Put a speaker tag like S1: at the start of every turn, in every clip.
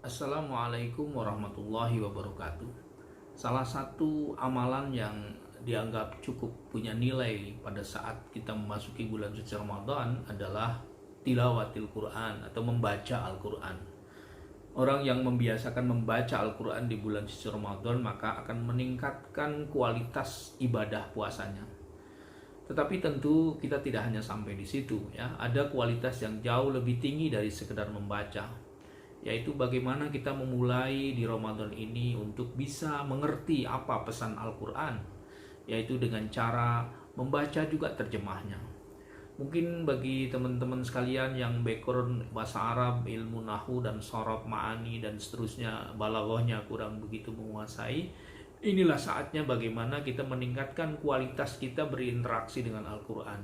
S1: Assalamualaikum warahmatullahi wabarakatuh. Salah satu amalan yang dianggap cukup punya nilai pada saat kita memasuki bulan suci Ramadan adalah tilawatil Quran atau membaca Al-Quran. Orang yang membiasakan membaca Al-Quran di bulan suci Ramadan maka akan meningkatkan kualitas ibadah puasanya. Tetapi tentu kita tidak hanya sampai di situ ya. Ada kualitas yang jauh lebih tinggi dari sekedar membaca, yaitu bagaimana kita memulai di Ramadan ini untuk bisa mengerti apa pesan Al-Quran, yaitu dengan cara membaca juga terjemahnya. Mungkin bagi teman-teman sekalian yang background bahasa Arab, ilmu nahu dan sorof, ma'ani dan seterusnya, balaghahnya kurang begitu menguasai, inilah saatnya bagaimana kita meningkatkan kualitas kita berinteraksi dengan Al-Quran.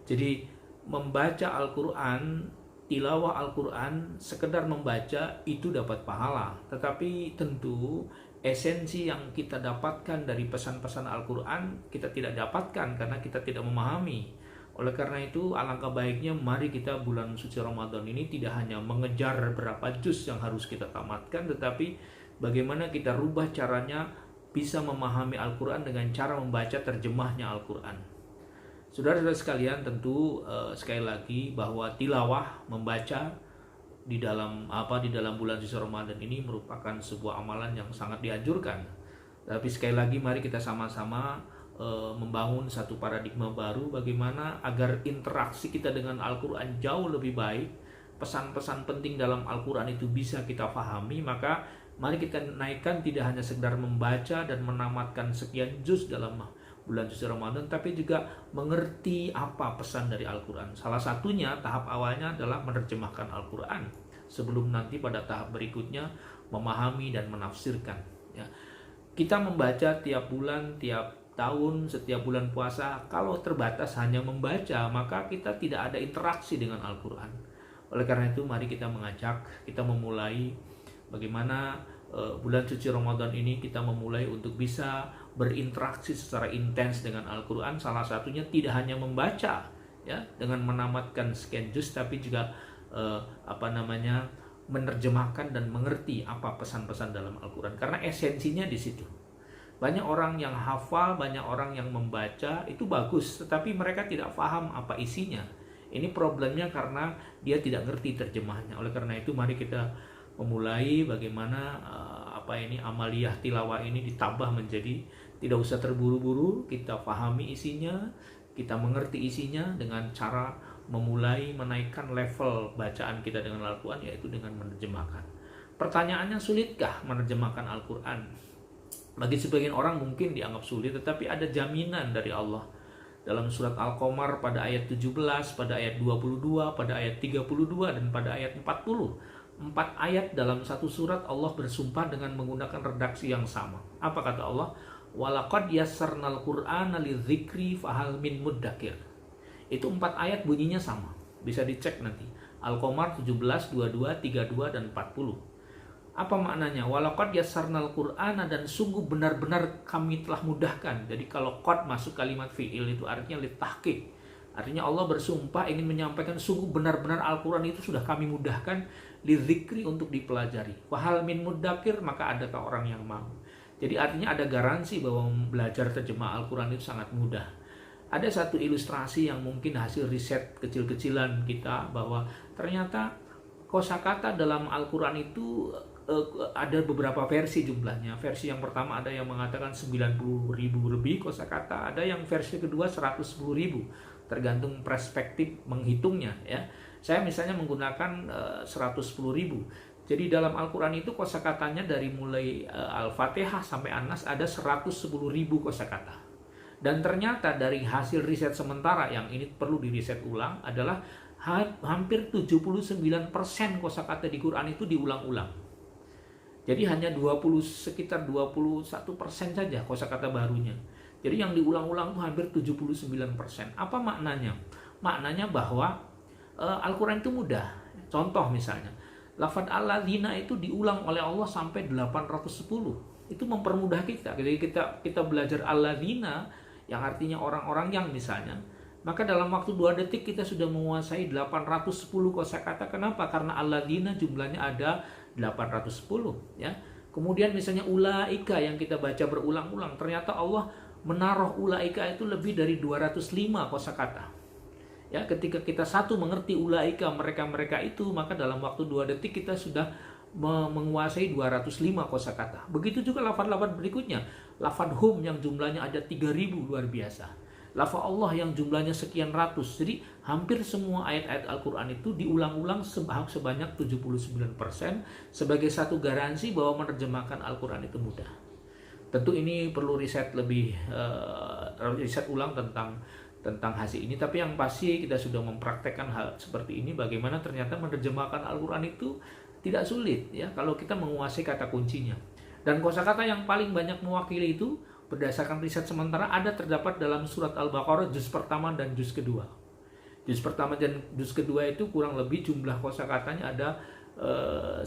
S1: Jadi membaca Al-Quran, tilawah Al-Quran, sekedar membaca itu dapat pahala. Tetapi tentu esensi yang kita dapatkan dari pesan-pesan Al-Quran kita tidak dapatkan karena kita tidak memahami. Oleh karena itu alangkah baiknya mari kita bulan suci Ramadan ini tidak hanya mengejar berapa juz yang harus kita tamatkan, tetapi bagaimana kita rubah caranya bisa memahami Al-Quran dengan cara membaca terjemahnya Al-Quran. Saudara-saudara sekalian, tentu sekali lagi bahwa tilawah membaca di dalam bulan suci Ramadan ini merupakan sebuah amalan yang sangat dianjurkan. Tapi sekali lagi mari kita sama-sama membangun satu paradigma baru bagaimana agar interaksi kita dengan Al-Quran jauh lebih baik. Pesan-pesan penting dalam Al-Quran itu bisa kita pahami, maka mari kita naikkan tidak hanya sekedar membaca dan menamatkan sekian juz dalam bulan suci Ramadan, tapi juga mengerti apa pesan dari Al-Quran. Salah satunya tahap awalnya adalah menerjemahkan Al-Quran sebelum nanti pada tahap berikutnya memahami dan menafsirkan ya. Kita membaca tiap bulan, tiap tahun, setiap bulan puasa. Kalau terbatas hanya membaca, maka kita tidak ada interaksi dengan Al-Quran. Oleh karena itu mari kita mengajak, kita memulai bagaimana bulan suci Ramadan ini kita memulai untuk bisa berinteraksi secara intens dengan Al-Quran. Salah satunya tidak hanya membaca ya dengan menamatkan sekian juz, tapi juga menerjemahkan dan mengerti apa pesan-pesan dalam Al-Quran, karena esensinya di situ. Banyak orang yang hafal, banyak orang yang membaca, itu bagus, tetapi mereka tidak paham apa isinya. Ini problemnya karena dia tidak ngerti terjemahnya. Oleh karena itu mari kita memulai bagaimana amaliyah tilawah ini ditambah menjadi tidak usah terburu-buru, kita pahami isinya, kita mengerti isinya dengan cara memulai menaikkan level bacaan kita dengan Al-Quran, yaitu dengan menerjemahkan. Pertanyaannya, sulitkah menerjemahkan Al-Quran? Bagi sebagian orang mungkin dianggap sulit, tetapi ada jaminan dari Allah. Dalam surat Al-Qamar pada ayat 17, pada ayat 22, pada ayat 32, dan pada ayat 40. 4 ayat dalam satu surat Allah bersumpah dengan menggunakan redaksi yang sama. Apa kata Allah? Walaqad yassarnal Qur'ana lidzikri fahal min muddakir. Itu 4 ayat bunyinya sama. Bisa dicek nanti. Al-Qamar 17, 22, 32, dan 40. Apa maknanya? Walaqad yassarnal Qur'ana, dan sungguh benar-benar kami telah mudahkan. Jadi kalau qad masuk kalimat fi'il itu artinya litahqiq. Artinya Allah bersumpah ingin menyampaikan sungguh benar-benar Al-Quran itu sudah kami mudahkan lidzikri untuk dipelajari. Wahal min muddakir, maka adakah orang yang mau? Jadi artinya ada garansi bahwa belajar terjemah Al-Quran itu sangat mudah. Ada satu ilustrasi yang mungkin hasil riset kecil-kecilan kita, bahwa ternyata kosakata dalam Al-Quran itu ada beberapa versi jumlahnya. Versi yang pertama ada yang mengatakan 90.000 lebih kosakata, ada yang versi kedua 110.000, tergantung perspektif menghitungnya ya. Saya misalnya menggunakan 110.000. Jadi dalam Al-Quran itu kosakatanya dari mulai Al-Fatihah sampai An-Nas ada 110.000 kosakata. Dan ternyata dari hasil riset sementara yang ini perlu diriset ulang adalah hampir 79% kosakata di Quran itu diulang-ulang. Jadi hanya sekitar 21% saja kosakata barunya. Jadi yang diulang-ulang itu hampir 79%. Apa maknanya? Maknanya bahwa Al-Quran itu mudah. Contoh misalnya, lafaz alladzina itu diulang oleh Allah sampai 810. Itu mempermudah kita. Jadi kita belajar alladzina yang artinya orang-orang yang misalnya, maka dalam waktu 2 detik kita sudah menguasai 810 kosakata. Kenapa? Karena alladzina jumlahnya ada 810 ya. Kemudian misalnya ulaika yang kita baca berulang-ulang, ternyata Allah menaruh ulaika itu lebih dari 205 kosakata. Ya, ketika kita satu mengerti ulaika mereka-mereka itu, maka dalam waktu 2 detik kita sudah menguasai 205 kosakata. Begitu juga lafaz-lafaz berikutnya. Lafaz hum yang jumlahnya ada 3000, luar biasa. Lafaz Allah yang jumlahnya sekian ratus. Jadi hampir semua ayat-ayat Al-Quran itu diulang-ulang sebanyak 79% sebagai satu garansi bahwa menerjemahkan Al-Quran itu mudah. Tentu ini perlu riset lebih, riset ulang tentang hasil ini. Tapi yang pasti kita sudah mempraktekkan hal seperti ini, bagaimana ternyata menerjemahkan Al-Quran itu tidak sulit ya kalau kita menguasai kata kuncinya. Dan kosakata yang paling banyak mewakili itu berdasarkan riset sementara terdapat dalam surat Al-Baqarah juz pertama dan juz kedua. Juz pertama dan juz kedua itu kurang lebih jumlah kosakatanya ada 9.000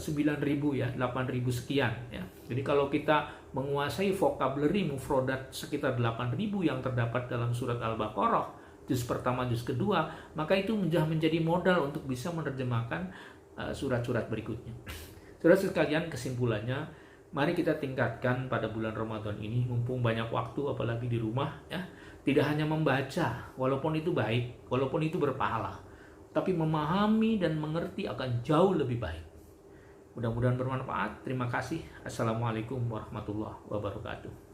S1: ya, 8.000 sekian ya. Jadi kalau kita menguasai vocabulary mufrodat sekitar 8.000 yang terdapat dalam surat Al-Baqarah juz pertama juz kedua, maka itu menjadi modal untuk bisa menerjemahkan surat-surat berikutnya. Saudara sekalian, kesimpulannya, mari kita tingkatkan pada bulan Ramadan ini, mumpung banyak waktu apalagi di rumah ya. Tidak hanya membaca, walaupun itu baik, walaupun itu berpahala, tapi memahami dan mengerti akan jauh lebih baik. Mudah-mudahan bermanfaat. Terima kasih. Assalamualaikum warahmatullahi wabarakatuh.